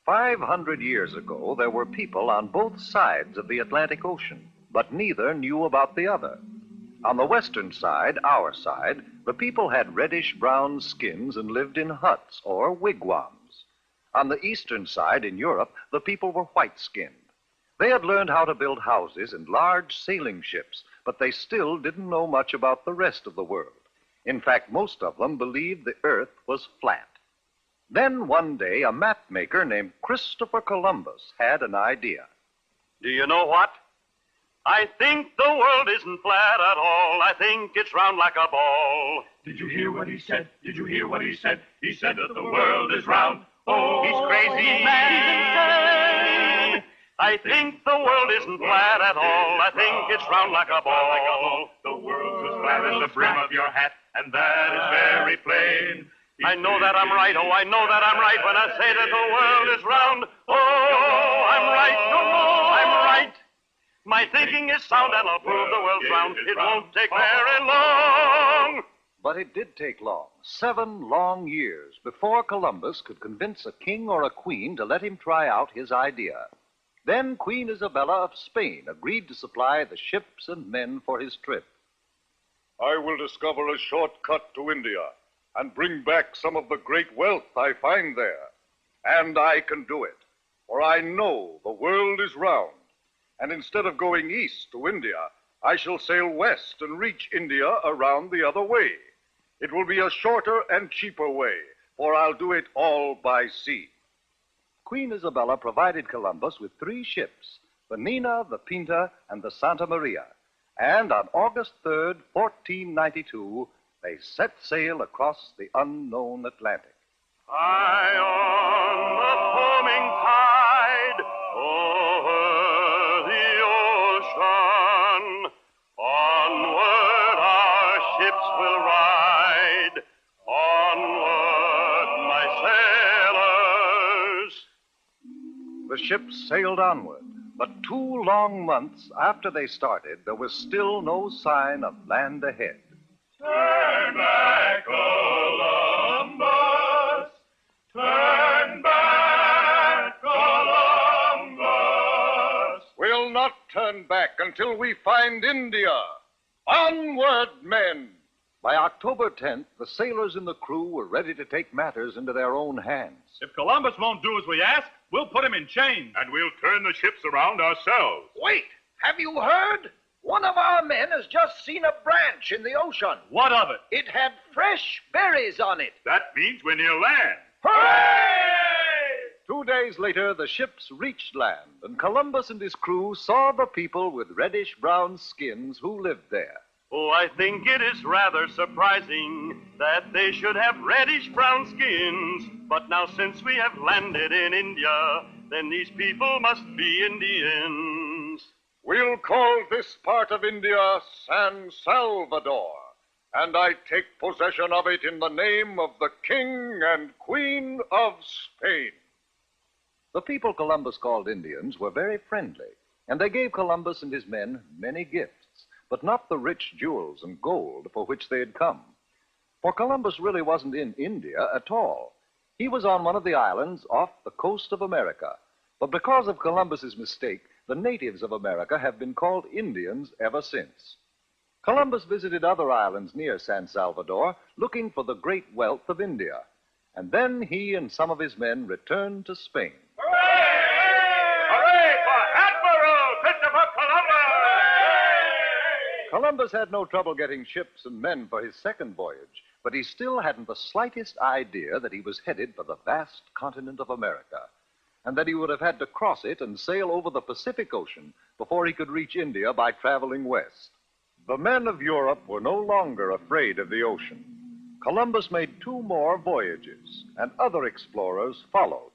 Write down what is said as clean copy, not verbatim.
"500 years ago, there were people on both sides of the Atlantic Ocean, but neither knew about the other. On the western side, our side, the people had reddish-brown skins and lived in huts or wigwams. On the eastern side, in Europe, the people were white-skinned. They had learned how to build houses and large sailing ships, but they still didn't know much about the rest of the world. In fact, most of them believed the earth was flat. Then one day, a map maker named Christopher Columbus had an idea. Do you know what? I think the world isn't flat at all. I think it's round like a ball. Did you hear what he said? Did you hear what he said? He said that the world is round. Oh, He's crazy, man. I think the world isn't flat at all. I think it's round like a ball. The world's as flat as the brim of your hat, and that is very plain. I know that I'm right. Oh, I know that I'm right when I say that the world is round. Oh, I'm right. I'm right. My thinking is sound, and I'll prove the world's round. It won't take very long. But it did take long, 7 long years, before Columbus could convince a king or a queen to let him try out his idea. Then Queen Isabella of Spain agreed to supply the ships and men for his trip. "I will discover a shortcut to India and bring back some of the great wealth I find there. And I can do it, for I know the world is round. And instead of going east to India, I shall sail west and reach India around the other way. It will be a shorter and cheaper way, for I'll do it all by sea." Queen Isabella provided Columbus with 3 ships, the Nina, the Pinta, and the Santa Maria. And on August 3rd, 1492, they set sail across the unknown Atlantic. High on the foaming tide, over the ocean, onward our ships will ride. Onward, my sailors. The ships sailed onward, but 2 long months after they started, there was still no sign of land ahead. Turn back, Columbus. Turn back, Columbus. We'll not turn back until we find India. Onward, men! By October 10th, the sailors and the crew were ready to take matters into their own hands. If Columbus won't do as we ask, we'll put him in chains. And we'll turn the ships around ourselves. Wait! Have you heard? One of our men has just seen a branch in the ocean. What of it? It had fresh berries on it. That means we're near land. Hooray! 2 days later, the ships reached land, and Columbus and his crew saw the people with reddish-brown skins who lived there. Oh, I think it is rather surprising that they should have reddish-brown skins. But now since we have landed in India, then these people must be Indians. We'll call this part of India San Salvador, and I take possession of it in the name of the King and Queen of Spain. The people Columbus called Indians were very friendly, and they gave Columbus and his men many gifts, but not the rich jewels and gold for which they had come. For Columbus really wasn't in India at all. He was on one of the islands off the coast of America. But because of Columbus's mistake, the natives of America have been called Indians ever since. Columbus visited other islands near San Salvador, looking for the great wealth of India. And then he and some of his men returned to Spain. Hooray for Admiral Christopher Columbus! Columbus had no trouble getting ships and men for his second voyage, but he still hadn't the slightest idea that he was headed for the vast continent of America, and that he would have had to cross it and sail over the Pacific Ocean before he could reach India by traveling west. The men of Europe were no longer afraid of the ocean. Columbus made 2 more voyages, and other explorers followed.